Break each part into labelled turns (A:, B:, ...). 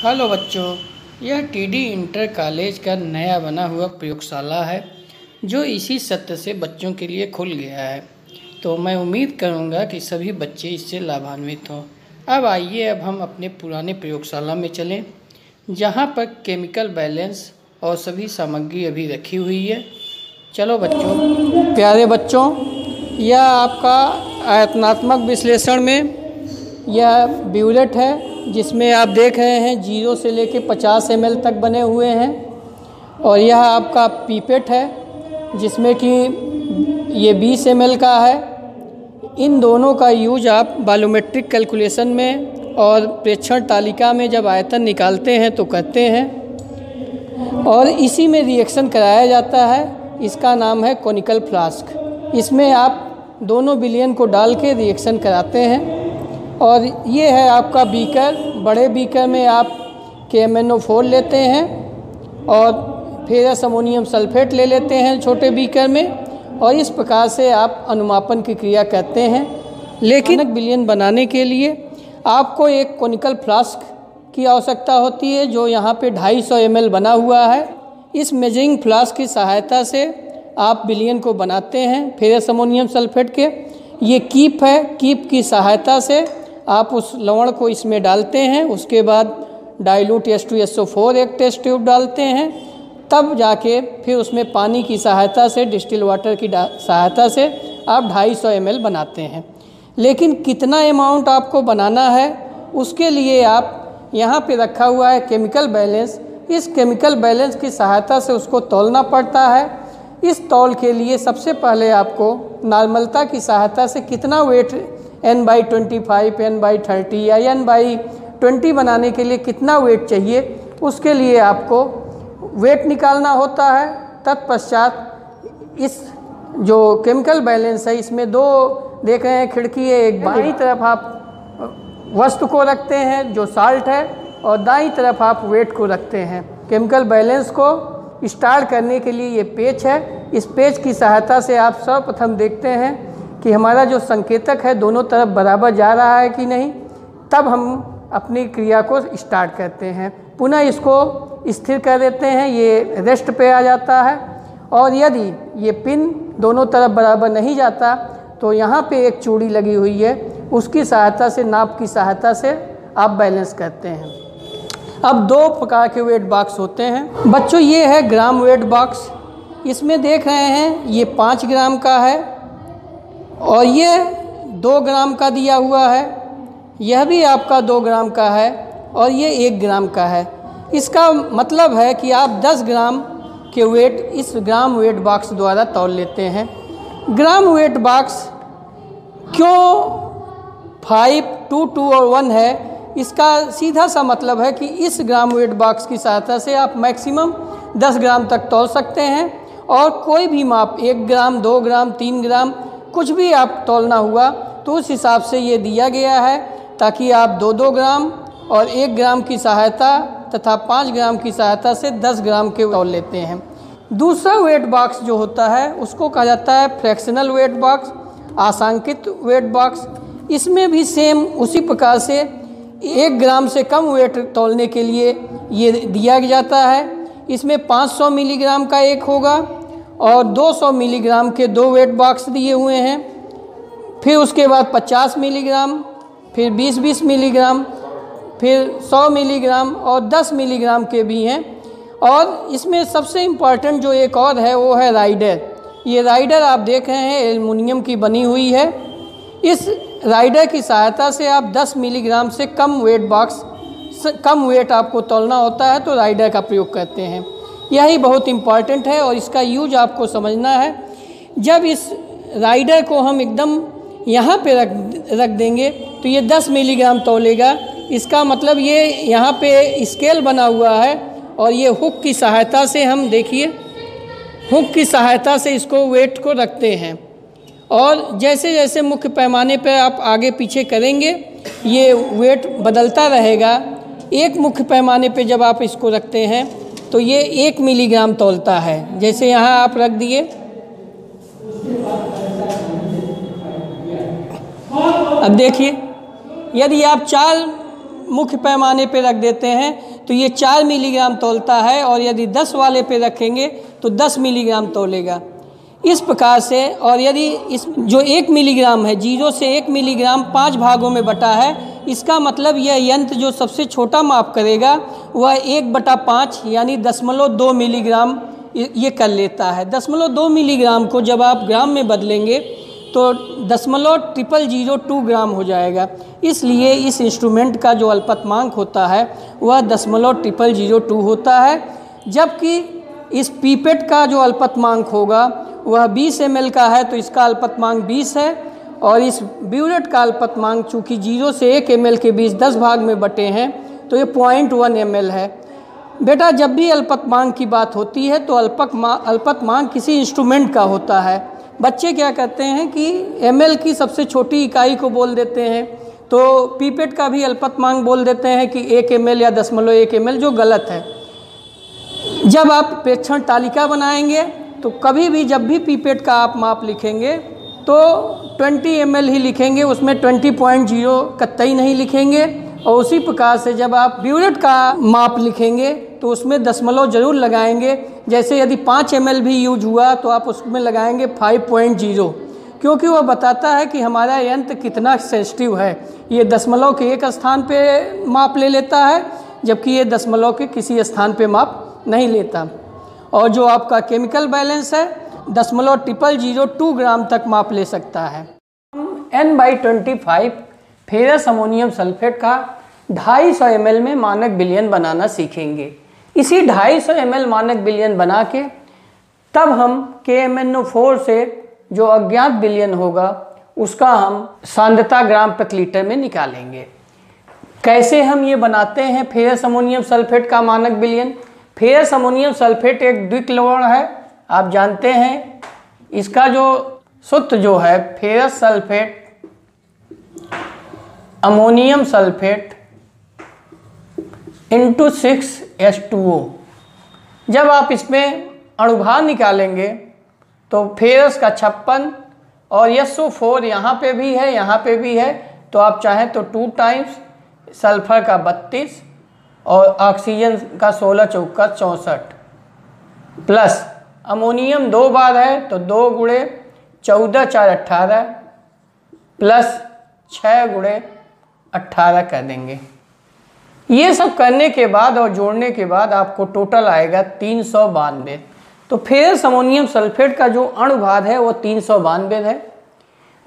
A: Hello बच्चों, यह TD inter college का नया बना हुआ प्रयोगशाला है जो इसी सत्र से बच्चों के लिए खुल गया है। तो मैं उम्मीद करूंगा कि सभी बच्चे इससे लाभान्वित हों। अब हम अपने पुराने प्रयोगशाला में चलें जहां पर केमिकल बैलेंस और सभी सामग्री अभी रखी हुई है। चलो बच्चों। प्यारे बच्चों, यह आपका आयतनात्मक विश्लेषण में यह ब्यूरेट है जिसमें आप देख रहे हैं 0 से लेके 50 ml तक बने हुए हैं। और यह आपका पीपेट है जिसमें कि ये 20 ml का है। इन दोनों का यूज आप वॉल्यूमेट्रिक कैलकुलेशन में और प्रेक्षण तालिका में जब आयतन निकालते हैं तो करते हैं और इसी में रिएक्शन कराया जाता है। इसका नाम है कोनिकल फ्लास्क। इसमें आप दोनों विलयन को डाल के रिएक्शन कराते हैं। और ये है आपका बीकर। बड़े बीकर में आप KMnO4 लेते हैं और फेरस अमोनियम सल्फेट ले लेते हैं छोटे बीकर में, और इस प्रकार से आप अनुमापन की क्रिया करते हैं। लेकिन विलयन बनाने के लिए आपको एक कोनिकल फ्लास्क की आवश्यकता होती है जो यहाँ पे 250 ml बना हुआ है। इस मेजरिंग फ्लास्क की सहायता से आप विलयन को बनाते हैं फेरस अमोनियम सल्फेट के। ये कीप है, कीप की सहायता से आप उस लवण को इसमें डालते हैं। उसके बाद डाइल्यूट H2SO4 एक टेस्ट ट्यूब डालते हैं, तब जाके फिर उसमें पानी की सहायता से, डिस्टिल वाटर की सहायता से आप 250 ml बनाते हैं। लेकिन कितना अमाउंट आपको बनाना है उसके लिए आप यहाँ पे रखा हुआ है केमिकल बैलेंस। इस केमिकल बैलेंस की सहायता से उसको तौलना पड़ता है। इस तौल के लिए सबसे पहले आपको नॉर्मलता की सहायता से कितना वेट N/25, N/30 या N/20 बनाने के लिए कितना वेट चाहिए उसके लिए आपको वेट निकालना होता है। तत्पश्चात इस जो केमिकल बैलेंस है इसमें दो देख रहे हैं खिड़की है, एक बाईं तरफ आप वस्तु को रखते हैं जो साल्ट है और दाईं तरफ आप वेट को रखते हैं। केमिकल बैलेंस को स्टार्ट करने के लिए ये पेच है। इस पेच की सहायता से आप सर्वप्रथम देखते हैं कि हमारा जो संकेतक है दोनों तरफ बराबर जा रहा है कि नहीं, तब हम अपनी क्रिया को स्टार्ट करते हैं। पुनः इसको स्थिर कर देते हैं, ये रेस्ट पे आ जाता है। और यदि ये पिन दोनों तरफ बराबर नहीं जाता तो यहाँ पे एक चूड़ी लगी हुई है, उसकी सहायता से, नाप की सहायता से आप बैलेंस करते हैं। अब दो प्रकार के वेट बॉक्स होते हैं बच्चों। ये है ग्राम वेट बॉक्स। इसमें देख रहे हैं ये 5 ग्राम का है और ये 2 ग्राम का दिया हुआ है। यह भी आपका 2 ग्राम का है और ये 1 ग्राम का है। इसका मतलब है कि आप 10 ग्राम के वेट इस ग्राम वेट बॉक्स द्वारा तौल लेते हैं। ग्राम वेट बॉक्स क्यों 5, 2, 2 और 1 है, इसका सीधा सा मतलब है कि इस ग्राम वेट बॉक्स की सहायता से आप मैक्सिमम 10 ग्राम तक तौल सकते हैं। और कोई भी माप 1 ग्राम, 2 ग्राम, 3 ग्राम कुछ भी आप तौलना हुआ तो उस हिसाब से ये दिया गया है, ताकि आप 2-2 ग्राम और 1 ग्राम की सहायता तथा 5 ग्राम की सहायता से 10 ग्राम के तौल लेते हैं। दूसरा वेट बॉक्स जो होता है उसको कहा जाता है फ्रैक्शनल वेट बॉक्स, आंशिक वेट बॉक्स। इसमें भी सेम उसी प्रकार से 1 ग्राम से कम वेट तौलने के लिए ये दिया जाता है। इसमें 500 मिलीग्राम का एक होगा और 200 मिलीग्राम के 2 वेट बॉक्स दिए हुए हैं। फिर उसके बाद 50 मिलीग्राम, फिर 20-20 मिलीग्राम, फिर 100 मिलीग्राम और 10 मिलीग्राम के भी हैं। और इसमें सबसे इम्पॉर्टेंट जो एक और है वो है राइडर। ये राइडर आप देख रहे हैं एल्युमिनियम की बनी हुई है। इस राइडर की सहायता से आप 10 मिलीग्राम से कम वेट आपको तौलना होता है तो राइडर का प्रयोग करते हैं। यही बहुत इम्पॉर्टेंट है और इसका यूज आपको समझना है। जब इस राइडर को हम एकदम यहाँ पे रख देंगे तो ये 10 मिलीग्राम तौलेगा। इसका मतलब ये यहाँ पे स्केल बना हुआ है और ये हुक की सहायता से, हम देखिए हुक की सहायता से इसको वेट को रखते हैं। और जैसे जैसे मुख्य पैमाने पर आप आगे पीछे करेंगे ये वेट बदलता रहेगा। एक मुख्य पैमाने पे जब आप इसको रखते हैं तो ये 1 मिलीग्राम तौलता है। जैसे यहाँ आप रख दिए, अब देखिए यदि आप 4 मुख्य पैमाने पे रख देते हैं तो ये 4 मिलीग्राम तौलता है, और यदि 10 वाले पे रखेंगे तो 10 मिलीग्राम तौलेगा। इस प्रकार से, और यदि इस जो 1 मिलीग्राम है, 0 से 1 मिलीग्राम 5 भागों में बटा है, इसका मतलब यह यंत्र जो सबसे छोटा माप करेगा वह 1/5 यानी 0.2 मिलीग्राम ये कर लेता है। 0.2 मिलीग्राम को जब आप ग्राम में बदलेंगे तो 0.0002 ग्राम हो जाएगा। इसलिए इस इंस्ट्रूमेंट का जो अल्पतमांक होता है वह 0.0002 होता है, जबकि इस पीपेट का जो अल्पतमांक होगा वह 20 ml का है, तो इसका अल्पतमांक 20 है। और इस ब्यूरेट का अल्पतमांक चूँकि 0 से 1 ml के बीच 10 भाग में बटे हैं, तो ये 0.1 ml है। बेटा, जब भी अल्पतमांक की बात होती है तो अल्पतमांक किसी इंस्ट्रूमेंट का होता है। बच्चे क्या करते हैं कि ml की सबसे छोटी इकाई को बोल देते हैं, तो पीपेट का भी अल्पतमांक बोल देते हैं कि 1 ml या 0.1 ml, जो गलत है। जब आप प्रेक्षण तालिका बनाएंगे तो कभी भी जब भी पीपेट का आप माप लिखेंगे तो 20 ml ही लिखेंगे, उसमें 20.0 कतई नहीं लिखेंगे। और उसी प्रकार से जब आप ब्यूरेट का माप लिखेंगे तो उसमें दशमलव जरूर लगाएंगे। जैसे यदि 5 ml भी यूज हुआ तो आप उसमें लगाएंगे 5.0, क्योंकि वह बताता है कि हमारा यंत्र कितना सेंसिटिव है। ये दशमलव के एक स्थान पे माप ले लेता है, जबकि ये दशमलव के किसी स्थान पे माप नहीं लेता। और जो आपका केमिकल बैलेंस है 0.0002 ग्राम तक माप ले सकता है। हम N/25 फेरस अमोनियम सल्फेट का 250 ml में मानक विलयन बनाना सीखेंगे। इसी 250 ml मानक विलयन बना के तब हम KMnO4 से जो अज्ञात विलयन होगा उसका हम सांद्रता ग्राम प्रति लीटर में निकालेंगे। कैसे हम ये बनाते हैं फेरस अमोनियम सल्फेट का मानक विलयन? फेरस अमोनियम सल्फेट एक द्विक्लवण है, आप जानते हैं। इसका जो सूत्र जो है ferrous sulphate ammonium sulphate into 6H2O। जब आप इसमें अणुभार निकालेंगे तो फेरस का 56 और SO4 यहाँ पे भी है, यहाँ पे भी है, तो आप चाहें तो 2 टाइम्स, सल्फर का 32 और ऑक्सीजन का 16 चौका 64 प्लस अमोनियम 2 बार है तो 2 गुणे 14 4 18 प्लस 6 गुणे 18 कर देंगे। ये सब करने के बाद और जोड़ने के बाद आपको टोटल आएगा 392। तो फेरस अमोनियम सल्फेट का जो अणुभार है वो 392 है।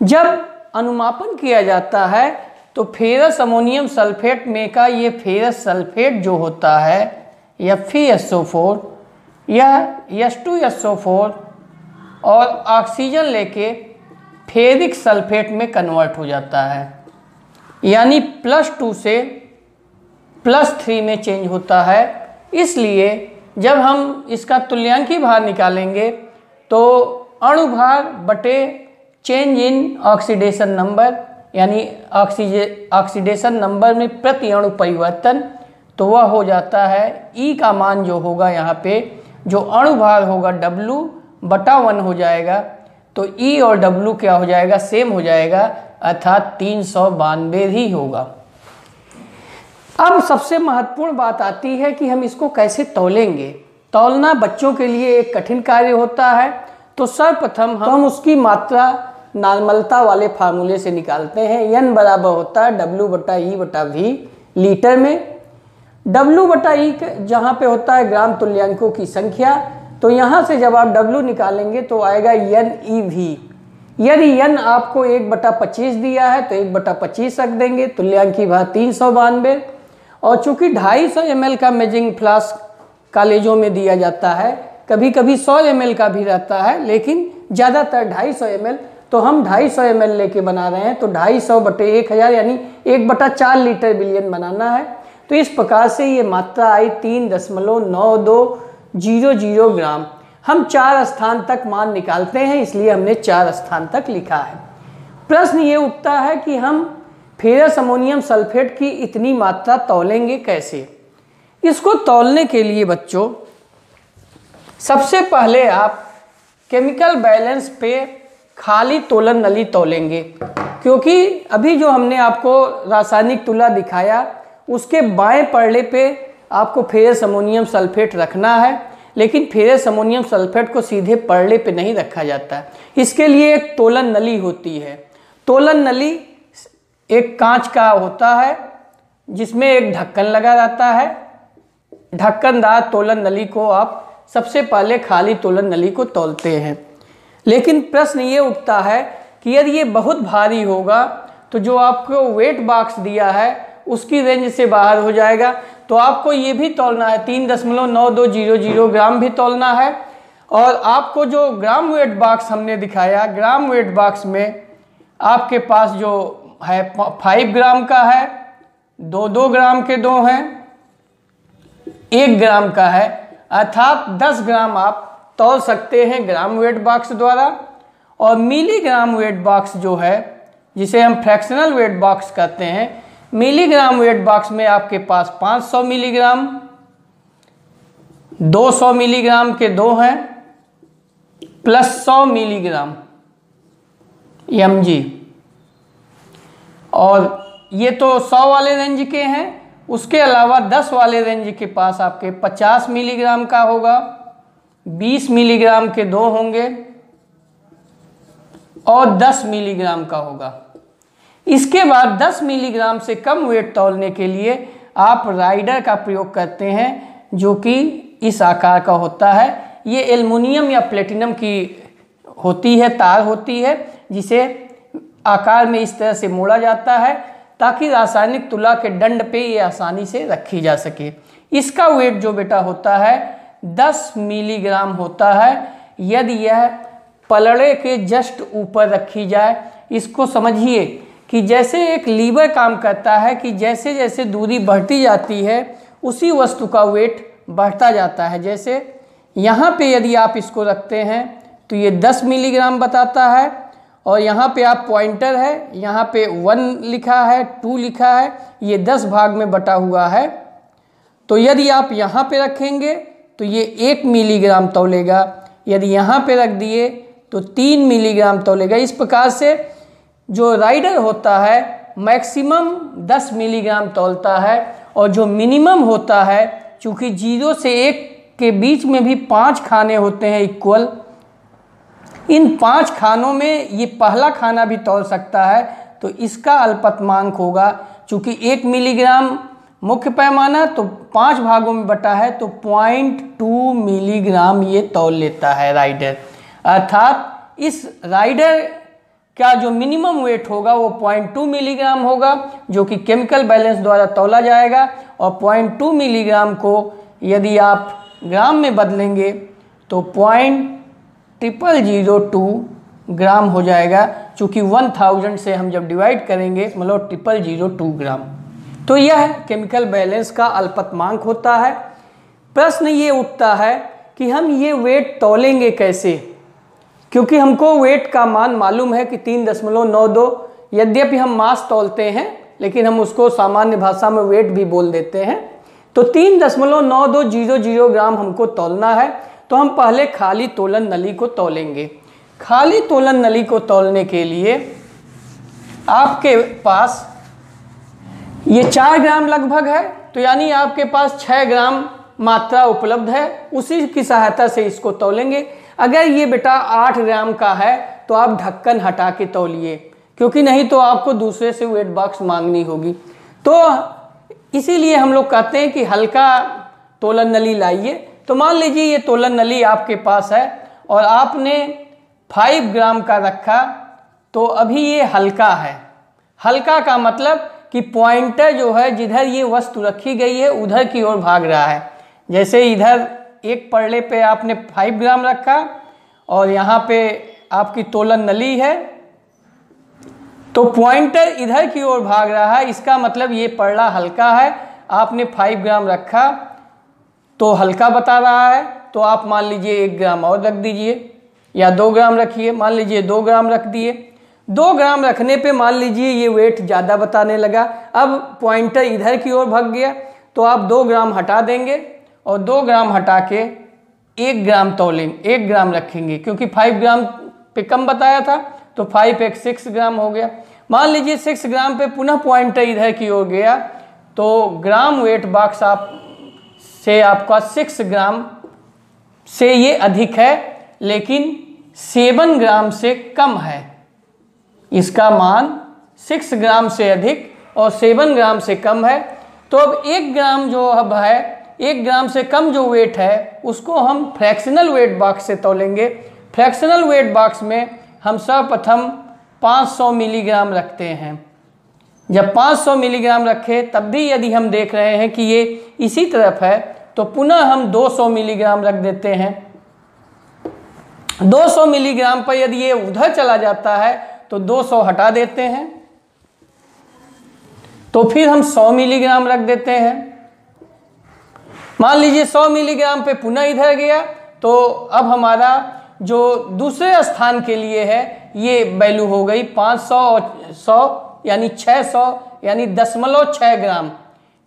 A: जब अनुमापन किया जाता है तो फेरस अमोनियम सल्फेट में का ये फेरस सल्फेट जो होता है FeSO4 यह H2SO4 और ऑक्सीजन लेके फेरिक सल्फेट में कन्वर्ट हो जाता है, यानी +2 से +3 में चेंज होता है। इसलिए जब हम इसका तुल्यांकी भार निकालेंगे तो अणुभार बटे चेंज इन ऑक्सीडेशन नंबर, यानी ऑक्सीडेशन नंबर में प्रति अणु परिवर्तन, तो वह हो जाता है E का मान जो होगा यहाँ पे जो अणुभार होगा W/1 हो जाएगा। तो E और W क्या हो जाएगा? सेम हो जाएगा, अर्थात 392 ही होगा। अब सबसे महत्वपूर्ण बात आती है कि हम इसको कैसे तौलेंगे। तौलना बच्चों के लिए एक कठिन कार्य होता है, तो सर्वप्रथम हम उसकी मात्रा नॉर्मलता वाले फार्मूले से निकालते हैं। N बराबर होता है W/E/V लीटर में। W/E जहाँ पे होता है ग्राम तुल्यांकों की संख्या, तो यहाँ से जब आप W निकालेंगे तो आएगा NeV। यदि N आपको 1/25 दिया है तो 1/25 रख देंगे, तुल्यांकी भार 392। और चूंकि 250 ml का मेजरिंग फ्लास्क कॉलेजों में दिया जाता है, कभी कभी 100 ml का भी रहता है, लेकिन ज़्यादातर 250 ml, तो हम 250 ml लेके बना रहे हैं। तो 250/1000 यानी 1/4 लीटर विलयन बनाना है। तो इस प्रकार से ये मात्रा आई 3.9200 ग्राम। हम 4 स्थान तक मान निकालते हैं, इसलिए हमने 4 स्थान तक लिखा है। प्रश्न ये उठता है कि हम फेरस अमोनियम सल्फेट की इतनी मात्रा तौलेंगे कैसे? इसको तौलने के लिए बच्चों सबसे पहले आप केमिकल बैलेंस पे खाली तोलन नली तौलेंगे, क्योंकि अभी जो हमने आपको रासायनिक तुला दिखाया उसके बाएं पल्ले पे आपको फेरस अमोनियम सल्फेट रखना है, लेकिन फेरस अमोनियम सल्फेट को सीधे पड़ले पे नहीं रखा जाता है। इसके लिए एक तोलन नली होती है। तोलन नली एक कांच का होता है जिसमें एक ढक्कन लगा रहता है। ढक्कनदार तोलन नली को आप सबसे पहले खाली तोलन नली को तौलते हैं। लेकिन प्रश्न ये उठता है कि यदि ये बहुत भारी होगा तो जो आपको वेट बॉक्स दिया है उसकी रेंज से बाहर हो जाएगा। तो आपको ये भी तौलना है, 3.9200 ग्राम भी तौलना है। और आपको जो ग्राम वेट बॉक्स हमने दिखाया, ग्राम वेट बॉक्स में आपके पास जो है 5 ग्राम का है, 2 ग्राम के 2 हैं, 1 ग्राम का है, अर्थात 10 ग्राम आप तौल सकते हैं ग्राम वेट बॉक्स द्वारा। और मिलीग्राम वेट बॉक्स जो है, जिसे हम फ्रैक्शनल वेट बॉक्स कहते हैं, मिलीग्राम वेट बॉक्स में आपके पास 500 मिलीग्राम, 200 मिलीग्राम के 2 हैं, प्लस 100 मिलीग्राम mg। और ये तो 100 वाले रेंज के हैं। उसके अलावा 10 वाले रेंज के पास आपके 50 मिलीग्राम का होगा, 20 मिलीग्राम के 2 होंगे और 10 मिलीग्राम का होगा। इसके बाद 10 मिलीग्राम से कम वेट तौलने के लिए आप राइडर का प्रयोग करते हैं, जो कि इस आकार का होता है। ये एल्युमिनियम या प्लेटिनम की होती है, तार होती है, जिसे आकार में इस तरह से मोड़ा जाता है ताकि रासायनिक तुला के दंड पे ये आसानी से रखी जा सके। इसका वेट जो बेटा होता है 10 मिलीग्राम होता है। यदि यह पलड़े के जस्ट ऊपर रखी जाए, इसको समझिए कि जैसे एक लीवर काम करता है कि जैसे जैसे दूरी बढ़ती जाती है उसी वस्तु का वेट बढ़ता जाता है। जैसे यहाँ पे यदि आप इसको रखते हैं तो ये 10 मिलीग्राम बताता है, और यहाँ पे आप पॉइंटर है, यहाँ पे 1 लिखा है, 2 लिखा है, ये 10 भाग में बटा हुआ है। तो यदि आप यहाँ पे रखेंगे तो ये 1 मिलीग्राम तौलेगा, यदि यहाँ पे रख दिए तो 3 मिलीग्राम तौलेगा। इस प्रकार से जो राइडर होता है मैक्सिमम 10 मिलीग्राम तौलता है, और जो मिनिमम होता है, चूँकि 0 से 1 के बीच में भी 5 खाने होते हैं इक्वल, इन 5 खानों में ये पहला खाना भी तौल सकता है, तो इसका अल्पतमांक होगा। चूँकि 1 मिलीग्राम मुख्य पैमाना तो 5 भागों में बटा है, तो 0.2 मिलीग्राम ये तौल लेता है राइडर। अर्थात इस राइडर का जो मिनिमम वेट होगा वो 0.2 मिलीग्राम होगा, जो कि केमिकल बैलेंस द्वारा तौला जाएगा। और 0.2 मिलीग्राम को यदि आप ग्राम में बदलेंगे तो 0.0002 ग्राम हो जाएगा। चूँकि 1000 से हम जब डिवाइड करेंगे मतलब 0002 ग्राम। तो यह केमिकल बैलेंस का अल्पतमांक होता है। प्रश्न ये उठता है कि हम ये वेट तौलेंगे कैसे, क्योंकि हमको वेट का मान मालूम है कि 3.92। यद्यपि हम मास तौलते हैं लेकिन हम उसको सामान्य भाषा में वेट भी बोल देते हैं। तो 3.9200 ग्राम हमको तौलना है। तो हम पहले खाली तोलन नली को तौलेंगे। खाली तोलन नली को तौलने के लिए आपके पास ये 4 ग्राम लगभग है, तो यानी आपके पास 6 ग्राम मात्रा उपलब्ध है, उसी की सहायता से इसको तौलेंगे। अगर ये बेटा 8 ग्राम का है तो आप ढक्कन हटा के तौलिए, क्योंकि नहीं तो आपको दूसरे से वेट बॉक्स मांगनी होगी। तो इसीलिए हम लोग कहते हैं कि हल्का तोलन नली लाइए। तो मान लीजिए ये तोलन नली आपके पास है और आपने 5 ग्राम का रखा, तो अभी ये हल्का है। हल्का का मतलब कि पॉइंटर जो है जिधर ये वस्तु रखी गई है उधर की ओर भाग रहा है। जैसे इधर एक पड़ले पे आपने 5 ग्राम रखा और यहाँ पे आपकी तोलन नली है, तो पॉइंटर इधर की ओर भाग रहा है। इसका मतलब ये पड़ला हल्का है। आपने 5 ग्राम रखा तो हल्का बता रहा है, तो आप मान लीजिए 1 ग्राम और रख दीजिए, या 2 ग्राम रखिए, मान लीजिए 2 ग्राम रख दिए। 2 ग्राम रखने पे मान लीजिए ये वेट ज़्यादा बताने लगा। अब पॉइंटर इधर की ओर भाग गया, तो आप 2 ग्राम हटा देंगे और 2 ग्राम हटा के 1 ग्राम तौलेंगे, 1 ग्राम रखेंगे, क्योंकि 5 ग्राम पे कम बताया था, तो 5 एक 6 ग्राम हो गया। मान लीजिए 6 ग्राम पे पुनः पॉइंटर इधर की ओर गया, तो ग्राम वेट बॉक्स आप से आपका 6 ग्राम से ये अधिक है, लेकिन 7 ग्राम से कम है। इसका मान 6 ग्राम से अधिक और 7 ग्राम से कम है। तो अब 1 ग्राम जो अब है, 1 ग्राम से कम जो वेट है उसको हम फ्रैक्शनल वेट बॉक्स से तौलेंगे। फ्रैक्शनल वेट बॉक्स में हम सर्वप्रथम 500 मिलीग्राम रखते हैं। जब 500 मिलीग्राम रखे तब भी यदि हम देख रहे हैं कि ये इसी तरफ है तो पुनः हम 200 मिलीग्राम रख देते हैं। 200 मिलीग्राम पर यदि ये उधर चला जाता है तो 200 हटा देते हैं, तो फिर हम 100 मिलीग्राम रख देते हैं। मान लीजिए 100 मिलीग्राम पे पुनः इधर गया तो अब हमारा जो दूसरे स्थान के लिए है ये वैल्यू हो गई 500 और 100 यानी 600 यानी 0.6 ग्राम,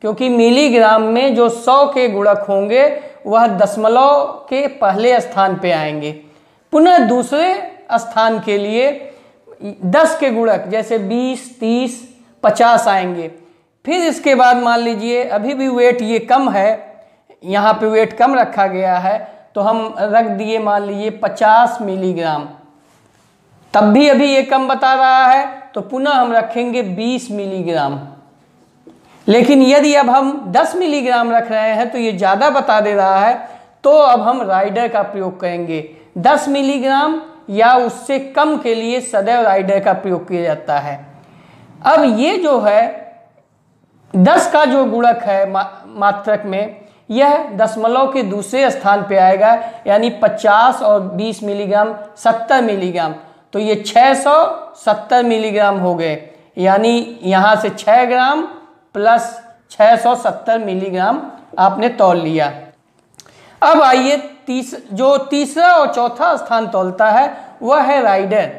A: क्योंकि मिलीग्राम में जो 100 के गुणक होंगे वह दशमलव के पहले स्थान पे आएंगे। पुनः दूसरे स्थान के लिए 10 के गुणक जैसे 20, 30, 50 आएंगे। फिर इसके बाद मान लीजिए अभी भी वेट ये कम है, यहाँ पे वेट कम रखा गया है तो हम रख दिए मान लीजिए 50 मिलीग्राम। तब भी अभी ये कम बता रहा है तो पुनः हम रखेंगे 20 मिलीग्राम। लेकिन यदि अब हम 10 मिलीग्राम रख रहे हैं तो ये ज़्यादा बता दे रहा है, तो अब हम राइडर का प्रयोग करेंगे। 10 मिलीग्राम या उससे कम के लिए सदैव राइडर का प्रयोग किया जाता है। अब ये जो है 10 का जो गुणक है मात्रक में, यह दशमलव के दूसरे स्थान पे आएगा, यानी 50 और 20 मिलीग्राम 70 मिलीग्राम, तो ये 670 मिलीग्राम हो गए। यानी यहाँ से 6 ग्राम प्लस 670 मिलीग्राम आपने तौल लिया। अब आइए जो तीसरा और चौथा स्थान तौलता है वह है राइडर।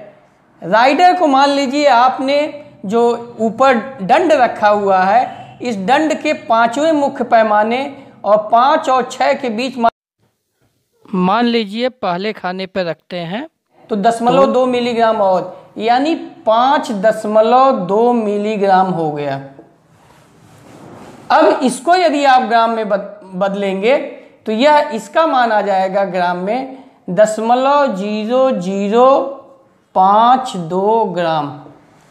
A: राइडर को मान लीजिए आपने जो ऊपर दंड रखा हुआ है, इस दंड के 5वें मुख्य पैमाने और 5 और 6 के बीच मान लीजिए पहले खाने पर रखते हैं तो 0.2 मिलीग्राम और यानी 5.2 मिलीग्राम हो गया। अब इसको यदि आप ग्राम में बदलेंगे तो यह इसका मान आ जाएगा ग्राम में 0.0052 ग्राम।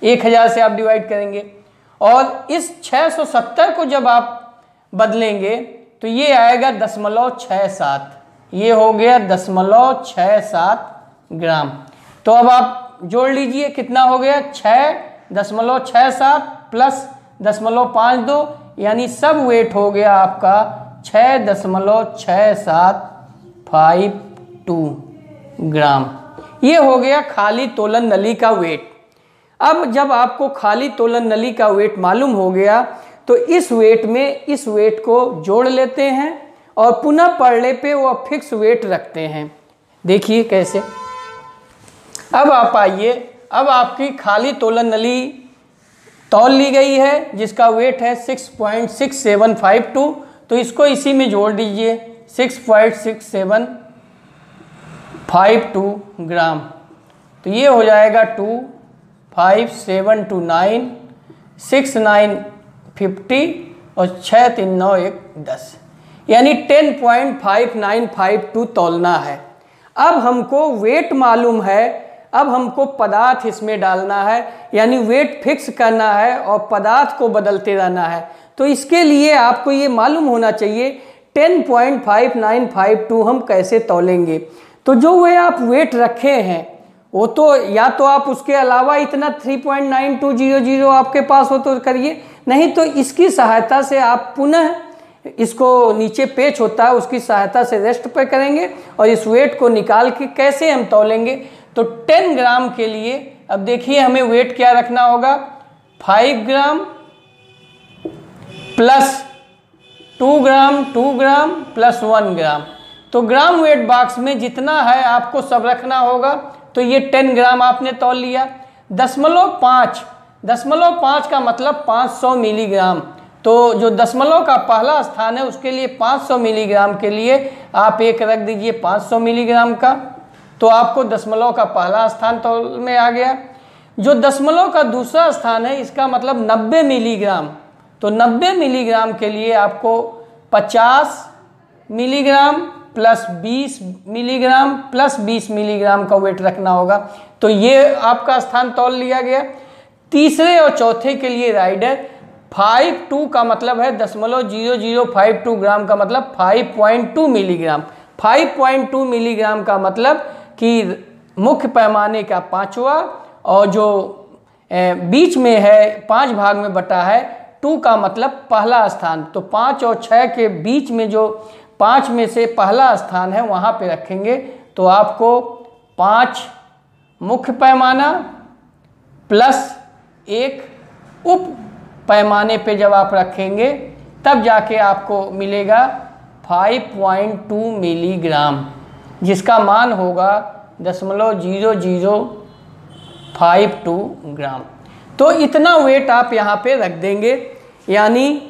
A: 1000 से आप डिवाइड करेंगे और इस 670 को जब आप बदलेंगे तो ये आएगा 0.67। ये हो गया 0.67 ग्राम। तो अब आप जोड़ लीजिए कितना हो गया, 6.67 प्लस 0.52 यानी सब वेट हो गया आपका 6.6752 ग्राम। ये हो गया खाली तोलन नली का वेट। अब जब आपको खाली तोलन नली का वेट मालूम हो गया तो इस वेट में इस वेट को जोड़ लेते हैं और पुनः पढ़ने पे वो फिक्स वेट रखते हैं। देखिए कैसे। अब आप आइए, अब आपकी खाली तोलन नली तौल ली गई है जिसका वेट है 6.6752, तो इसको इसी में जोड़ दीजिए 6.6752 ग्राम। तो ये हो जाएगा 25729 6950 और 63910 यानी 10.5952 तौलना है। अब हमको वेट मालूम है, अब हमको पदार्थ इसमें डालना है, यानी वेट फिक्स करना है और पदार्थ को बदलते रहना है। तो इसके लिए आपको ये मालूम होना चाहिए 10.5952 हम कैसे तौलेंगे। तो जो वे आप वेट रखे हैं वो तो या तो आप उसके अलावा इतना 3.9200 आपके पास हो तो करिए, नहीं तो इसकी सहायता से आप पुनः इसको नीचे पेच होता है उसकी सहायता से रेस्ट पे करेंगे और इस वेट को निकाल के कैसे हम तौलेंगे। तो 10 ग्राम के लिए अब देखिए हमें वेट क्या रखना होगा, 5 ग्राम प्लस 2 ग्राम प्लस 1 ग्राम। तो ग्राम वेट बॉक्स में जितना है आपको सब रखना होगा। तो ये 10 ग्राम आपने तौल लिया। 0.5 का मतलब 500 मिलीग्राम। तो जो दशमलव का पहला स्थान है उसके लिए 500 मिलीग्राम के लिए आप एक रख दीजिए 500 मिलीग्राम का, तो आपको दशमलव का पहला स्थान तौल में आ गया। जो दशमलव का दूसरा स्थान है इसका मतलब 90 मिलीग्राम। तो 90 मिलीग्राम के लिए आपको 50 milligram plus 20 milligram plus 20 milligram का वेट रखना होगा। तो ये आपका स्थान तौल लिया गया। तीसरे और चौथे के लिए राइडर 5.2 का मतलब है 0.0052 ग्राम का मतलब 5.2 मिलीग्राम। 5.2 मिलीग्राम का मतलब कि मुख्य पैमाने का 5वां और जो बीच में है 5 भाग में बटा है 2 का मतलब पहला स्थान। तो 5 और 6 के बीच में जो 5 में से पहला स्थान है वहाँ पे रखेंगे। तो आपको 5 मुख्य पैमाना प्लस 1 उप पैमाने पे जब आप रखेंगे तब जाके आपको मिलेगा 5.2 मिलीग्राम, जिसका मान होगा 0.0052 ग्राम। तो इतना वेट आप यहाँ पे रख देंगे, यानी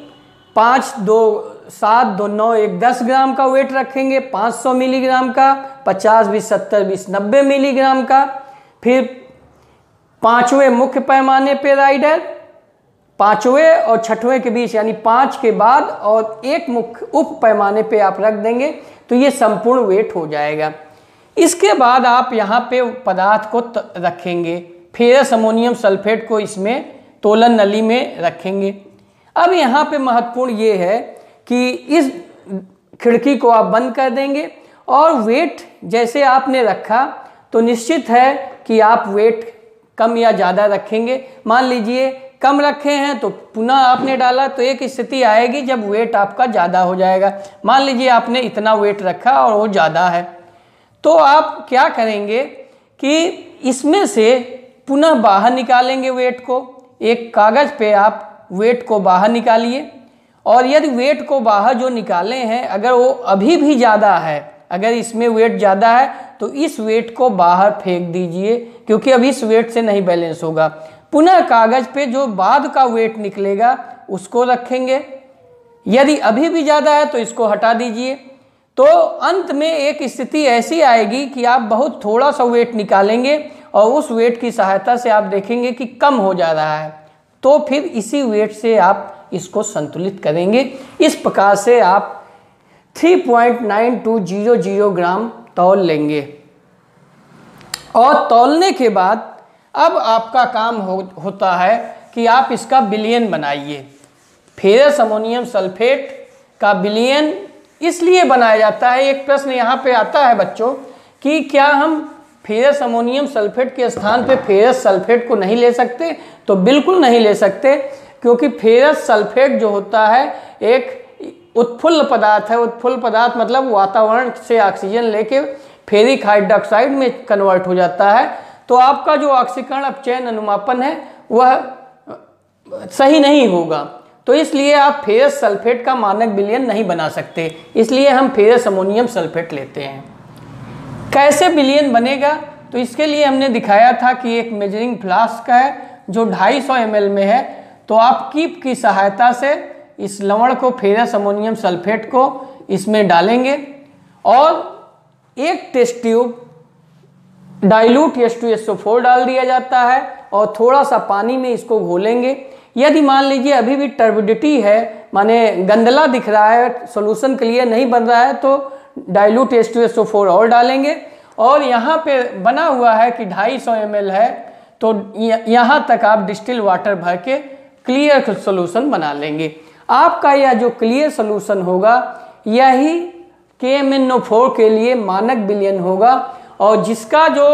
A: 5 2 7 2 9 1 10 ग्राम का वेट रखेंगे, 500 मिलीग्राम का, 50 20 70 20 90 मिलीग्राम का। फिर 5वें मुख्य पैमाने पे राइडर, 5वें और 6वें के बीच यानी 5 के बाद और 1 मुख्य उप पैमाने पे आप रख देंगे तो ये संपूर्ण वेट हो जाएगा। इसके बाद आप यहाँ पे पदार्थ को रखेंगे, फेरस अमोनियम सल्फेट को इसमें तोलन नली में रखेंगे। अब यहाँ पे महत्वपूर्ण ये है कि इस खिड़की को आप बंद कर देंगे और वेट जैसे आपने रखा तो निश्चित है कि आप वेट कम या ज़्यादा रखेंगे। मान लीजिए कम रखे हैं तो पुनः आपने डाला तो एक स्थिति आएगी जब वेट आपका ज़्यादा हो जाएगा। मान लीजिए आपने इतना वेट रखा और वो ज़्यादा है, तो आप क्या करेंगे कि इसमें से पुनः बाहर निकालेंगे वेट को। एक कागज़ पे आप वेट को बाहर निकालिए और यदि वेट को बाहर जो निकाले हैं अगर वो अभी भी ज़्यादा है, अगर इसमें वेट ज़्यादा है तो इस वेट को बाहर फेंक दीजिए, क्योंकि अब इस वेट से नहीं बैलेंस होगा। पुनः कागज़ पे जो बाद का वेट निकलेगा उसको रखेंगे, यदि अभी भी ज़्यादा है तो इसको हटा दीजिए। तो अंत में एक स्थिति ऐसी आएगी कि आप बहुत थोड़ा सा वेट निकालेंगे और उस वेट की सहायता से आप देखेंगे कि कम हो जा रहा है, तो फिर इसी वेट से आप इसको संतुलित करेंगे। इस प्रकार से आप 3.9200 ग्राम तौल लेंगे और तौलने के बाद अब आपका काम होता है कि आप इसका विलयन बनाइए। फेरस अमोनियम सल्फेट का विलयन इसलिए बनाया जाता है, एक प्रश्न यहाँ पे आता है बच्चों कि क्या हम फेरस अमोनियम सल्फेट के स्थान पे फेरस सल्फेट को नहीं ले सकते? तो बिल्कुल नहीं ले सकते, क्योंकि फेरस सल्फेट जो होता है एक उत्फुल्ल पदार्थ है। उत्फुल्ल पदार्थ मतलब वातावरण से ऑक्सीजन लेके फेरिक हाइड्रोक्साइड में कन्वर्ट हो जाता है, तो आपका जो ऑक्सीकरण अपचयन अनुमापन है वह सही नहीं होगा। तो इसलिए आप फेरस सल्फेट का मानक विलयन नहीं बना सकते, इसलिए हम फेरस अमोनियम सल्फेट लेते हैं। कैसे विलयन बनेगा? तो इसके लिए हमने दिखाया था कि एक मेजरिंग फ्लास्क है जो 250 ml में है, तो आप कीप की सहायता से इस लवण को, फेरस अमोनियम सल्फेट को इसमें डालेंगे और एक टेस्ट ट्यूब डाइल्यूट H2SO4 डाल दिया जाता है और थोड़ा सा पानी में इसको घोलेंगे। यदि मान लीजिए अभी भी टर्बिडिटी है, माने गंदला दिख रहा है, सॉल्यूशन क्लियर नहीं बन रहा है, तो डाइल्यूट H2SO4 और डालेंगे। और यहाँ पे बना हुआ है कि 250 ml है, तो यहाँ तक आप डिस्टिल वाटर भर के क्लियर सॉल्यूशन बना लेंगे। आपका यह जो क्लियर सॉल्यूशन होगा यही KMnO4 के लिए मानक विलयन होगा और जिसका जो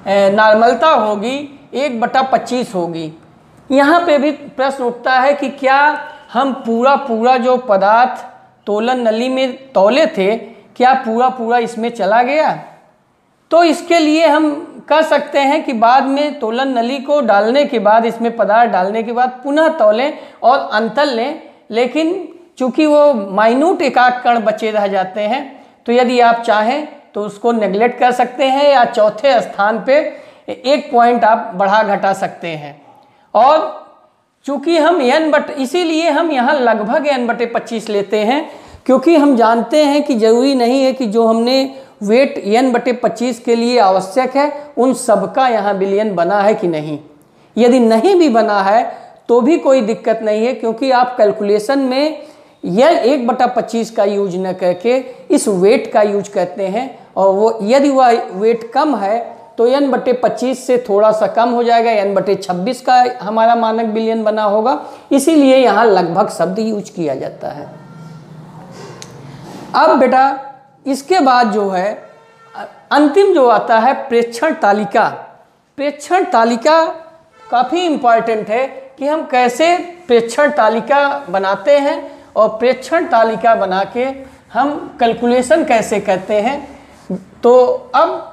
A: नॉर्मलता होगी 1/25 होगी। यहाँ पे भी प्रश्न उठता है कि क्या हम पूरा जो पदार्थ तोलन नली में तौले थे क्या पूरा इसमें चला गया? तो इसके लिए हम कर सकते हैं कि बाद में तोलन नली को डालने के बाद, इसमें पदार्थ डालने के बाद पुनः तौलें और अंतर लें, लेकिन चूंकि वो माइन्यूट एकाक कण बचे रह जाते हैं तो यदि आप चाहें तो उसको नेगलेक्ट कर सकते हैं या चौथे स्थान पे 1 पॉइंट आप बढ़ा घटा सकते हैं। और चूंकि हम इसीलिए हम यहाँ लगभग n/25 लेते हैं, क्योंकि हम जानते हैं कि जरूरी नहीं है कि जो हमने वेट n/25 के लिए आवश्यक है उन सबका यहाँ विलयन बना है कि नहीं। यदि नहीं भी बना है तो भी कोई दिक्कत नहीं है, क्योंकि आप कैलकुलेशन में यह 1/25 का यूज न करके इस वेट का यूज करते हैं, और वो यदि वह वेट कम है तो n/25 से थोड़ा सा कम हो जाएगा, n/26 का हमारा मानक बिलियन बना होगा, इसीलिए यहाँ लगभग शब्द यूज किया जाता है। अब बेटा इसके बाद जो है अंतिम जो आता है प्रेक्षण तालिका। प्रेक्षण तालिका काफ़ी इम्पॉर्टेंट है कि हम कैसे प्रेक्षण तालिका बनाते हैं और प्रेक्षण तालिका बना के हम कैलकुलेशन कैसे करते हैं। तो अब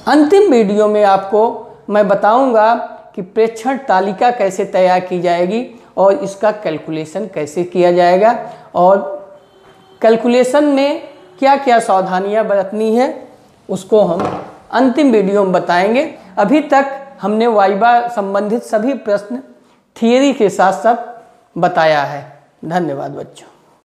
A: अंतिम वीडियो में आपको मैं बताऊंगा कि प्रेक्षण तालिका कैसे तैयार की जाएगी और इसका कैलकुलेशन कैसे किया जाएगा, और कैलकुलेशन में क्या क्या सावधानियां बरतनी है उसको हम अंतिम वीडियो में बताएंगे। अभी तक हमने वाइवा संबंधित सभी प्रश्न थियरी के साथ साथ बताया है। धन्यवाद बच्चों।